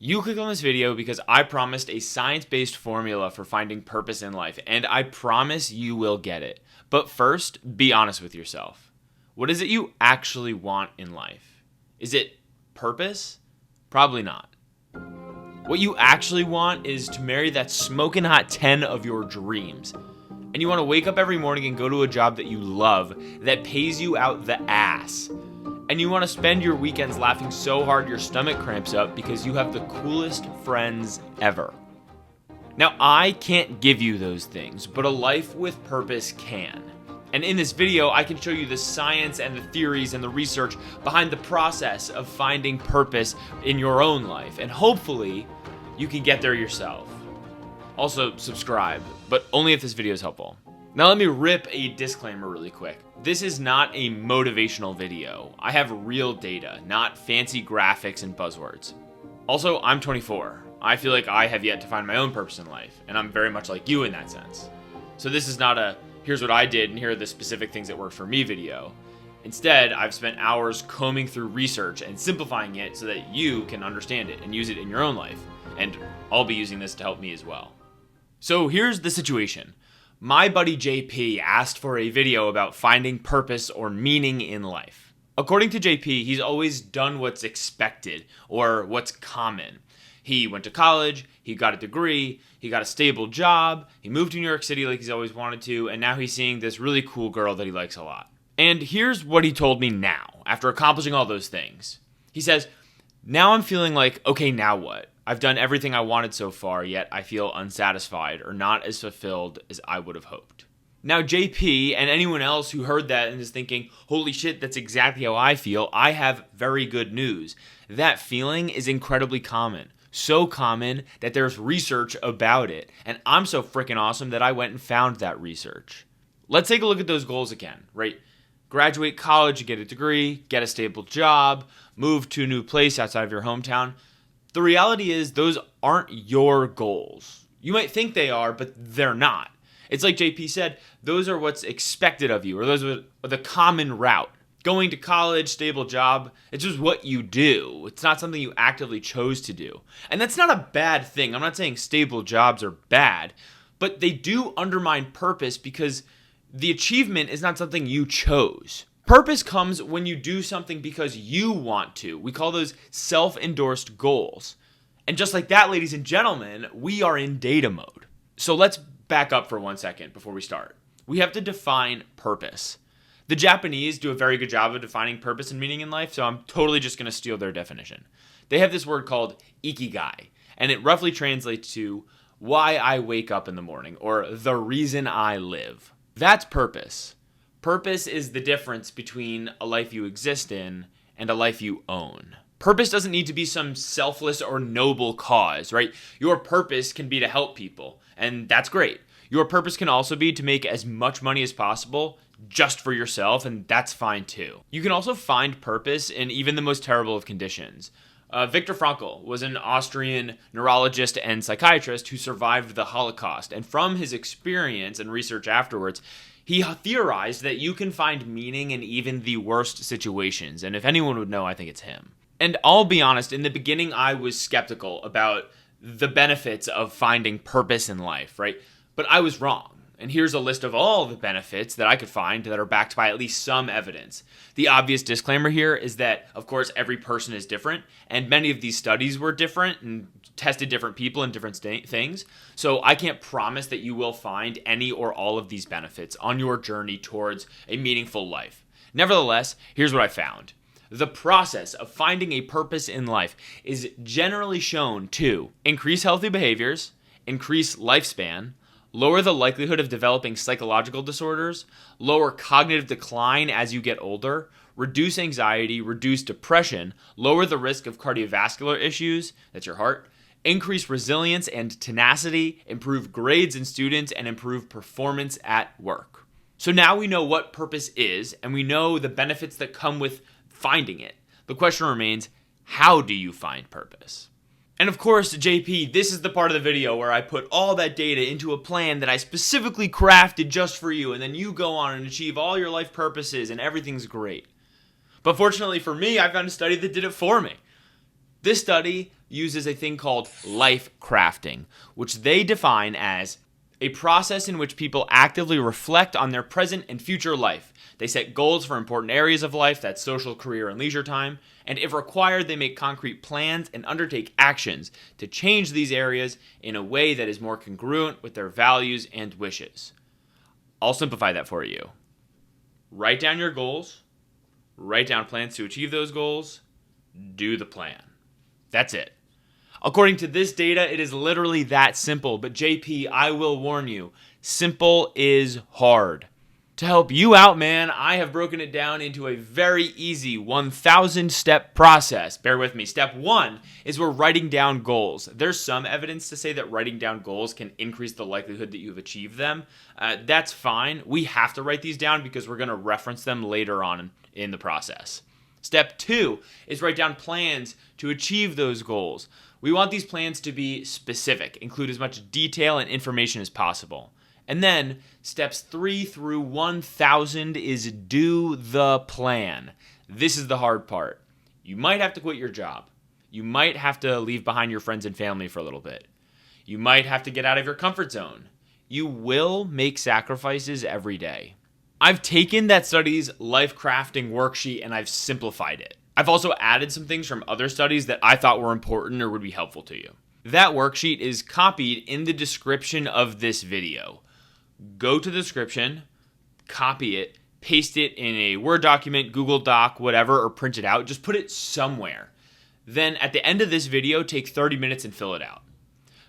You clicked on this video because I promised a science-based formula for finding purpose in life, and I promise you will get it. But first, be honest with yourself. What is it you actually want in life? Is it purpose? Probably not. What you actually want is to marry that smoking hot 10 of your dreams. And you want to wake up every morning and go to a job that you love, that pays you out the ass. And you want to spend your weekends laughing so hard your stomach cramps up because you have the coolest friends ever. Now, I can't give you those things, but a life with purpose can. And in this video, I can show you the science and the theories and the research behind the process of finding purpose in your own life. And hopefully, you can get there yourself. Also, subscribe, but only if this video is helpful. Now let me rip a disclaimer really quick. This is not a motivational video. I have real data, not fancy graphics and buzzwords. Also, I'm 24. I feel like I have yet to find my own purpose in life, and I'm very much like you in that sense. So this is not a, here's what I did and here are the specific things that worked for me video. Instead, I've spent hours combing through research and simplifying it so that you can understand it and use it in your own life. And I'll be using this to help me as well. So here's the situation. My buddy JP asked for a video about finding purpose or meaning in life. According to JP, he's always done what's expected or what's common. He went to college, he got a degree, he got a stable job, he moved to New York City like he's always wanted to, and now he's seeing this really cool girl that he likes a lot. And here's what he told me now, after accomplishing all those things. He says, now I'm feeling like, okay, now what? I've done everything I wanted so far, yet I feel unsatisfied or not as fulfilled as I would have hoped. Now, JP and anyone else who heard that and is thinking, holy shit, that's exactly how I feel, I have very good news. That feeling is incredibly common. So common that there's research about it. And I'm so freaking awesome that I went and found that research. Let's take a look at those goals again, right? Graduate college, get a degree, get a stable job, move to a new place outside of your hometown. The reality is those aren't your goals. You might think they are, but they're not. It's like JP said, those are what's expected of you, or those are the common route. Going to college, stable job, it's just what you do. It's not something you actively chose to do. And that's not a bad thing. I'm not saying stable jobs are bad, but they do undermine purpose because the achievement is not something you chose. Purpose comes when you do something because you want to. We call those self-endorsed goals. And just like that, ladies and gentlemen, we are in data mode. So let's back up for 1 second before we start. We have to define purpose. The Japanese do a very good job of defining purpose and meaning in life, so I'm totally just going to steal their definition. They have this word called ikigai, and it roughly translates to why I wake up in the morning, or the reason I live. That's purpose. Purpose is the difference between a life you exist in and a life you own. Purpose doesn't need to be some selfless or noble cause, right? Your purpose can be to help people, and that's great. Your purpose can also be to make as much money as possible just for yourself, and that's fine too. You can also find purpose in even the most terrible of conditions. Viktor Frankl was an Austrian neurologist and psychiatrist who survived the Holocaust, and from his experience and research afterwards, he theorized that you can find meaning in even the worst situations, and if anyone would know, I think it's him. And I'll be honest, in the beginning I was skeptical about the benefits of finding purpose in life, right? But I was wrong. And here's a list of all the benefits that I could find that are backed by at least some evidence. The obvious disclaimer here is that, of course, every person is different, and many of these studies were different and tested different people in different things. So I can't promise that you will find any or all of these benefits on your journey towards a meaningful life. Nevertheless, here's what I found. The process of finding a purpose in life is generally shown to increase healthy behaviors, increase lifespan, lower the likelihood of developing psychological disorders, lower cognitive decline as you get older, reduce anxiety, reduce depression, lower the risk of cardiovascular issues, that's your heart, increase resilience and tenacity, improve grades in students, and improve performance at work. So now we know what purpose is, and we know the benefits that come with finding it. The question remains, how do you find purpose? And of course, JP, this is the part of the video where I put all that data into a plan that I specifically crafted just for you, and then you go on and achieve all your life purposes and everything's great. But fortunately for me, I found a study that did it for me. This study uses a thing called life crafting, which they define as a process in which people actively reflect on their present and future life. They set goals for important areas of life, that's social, career, and leisure time, and if required, they make concrete plans and undertake actions to change these areas in a way that is more congruent with their values and wishes. I'll simplify that for you. Write down your goals, write down plans to achieve those goals, do the plan. That's it. According to this data, it is literally that simple, but JP, I will warn you, simple is hard. To help you out, man, I have broken it down into a very easy 1,000-step process. Bear with me. Step 1 is we're writing down goals. There's some evidence to say that writing down goals can increase the likelihood that you've achieved them. That's fine. We have to write these down because we're going to reference them later on in the process. Step 2 is write down plans to achieve those goals. We want these plans to be specific, include as much detail and information as possible. And then steps 3 through 1,000 is do the plan. This is the hard part. You might have to quit your job. You might have to leave behind your friends and family for a little bit. You might have to get out of your comfort zone. You will make sacrifices every day. I've taken that study's life crafting worksheet and I've simplified it. I've also added some things from other studies that I thought were important or would be helpful to you. That worksheet is copied in the description of this video. Go to the description, copy it, paste it in a Word document, Google Doc, whatever, or print it out. Just put it somewhere. Then at the end of this video, take 30 minutes and fill it out.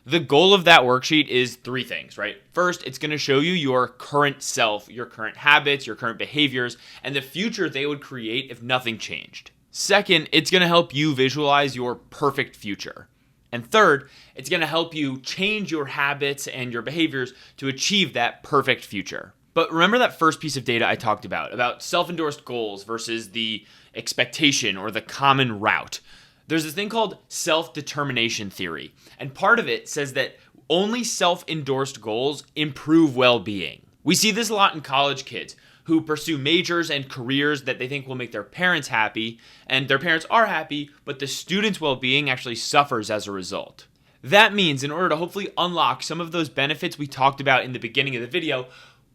The goal of that worksheet is 3 things, right? First, it's going to show you your current self, your current habits, your current behaviors, and the future they would create if nothing changed. Second, it's going to help you visualize your perfect future. And third, it's going to help you change your habits and your behaviors to achieve that perfect future. But remember that first piece of data I talked about self-endorsed goals versus the expectation or the common route. There's this thing called self-determination theory, and part of it says that only self-endorsed goals improve well-being. We see this a lot in college kids who pursue majors and careers that they think will make their parents happy, and their parents are happy, but the student's well-being actually suffers as a result. That means in order to hopefully unlock some of those benefits we talked about in the beginning of the video,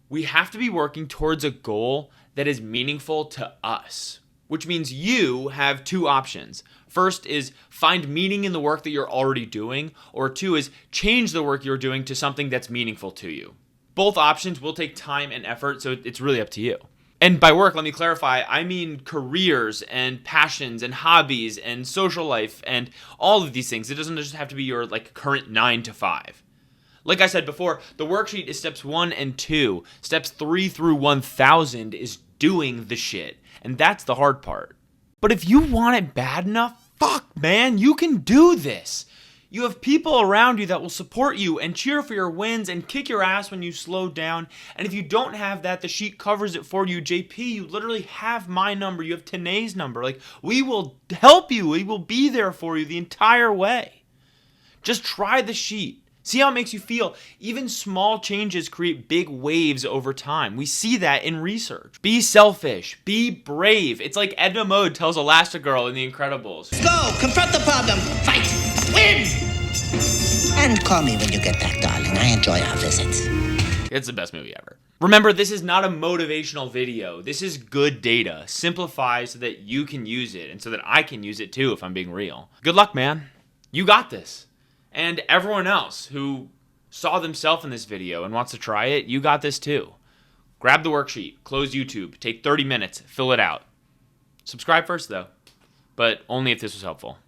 we have to be working towards a goal that is meaningful to us, which means you have 2 options. First is find meaning in the work that you're already doing, or 2 is change the work you're doing to something that's meaningful to you. Both options will take time and effort, so it's really up to you. And by work, let me clarify, I mean careers and passions and hobbies and social life and all of these things. It doesn't just have to be your current 9 to 5. Like I said before, the worksheet is steps 1 and 2. Steps 3 through 1,000 is doing the shit. And that's the hard part. But if you want it bad enough, fuck man, you can do this. You have people around you that will support you and cheer for your wins and kick your ass when you slow down. And if you don't have that, the sheet covers it for you. JP, you literally have my number. You have Tanae's number. We will help you. We will be there for you the entire way. Just try the sheet. See how it makes you feel. Even small changes create big waves over time. We see that in research. Be selfish. Be brave. It's like Edna Mode tells Elastigirl in The Incredibles. Go! Confront the problem! Fight! Win! And call me when you get back, darling. I enjoy our visits. It's the best movie ever. Remember, this is not a motivational video. This is good data. Simplify so that you can use it and so that I can use it too if I'm being real. Good luck, man. You got this. And everyone else who saw themselves in this video and wants to try it, you got this too. Grab the worksheet, close YouTube, take 30 minutes, fill it out. Subscribe first though, but only if this was helpful.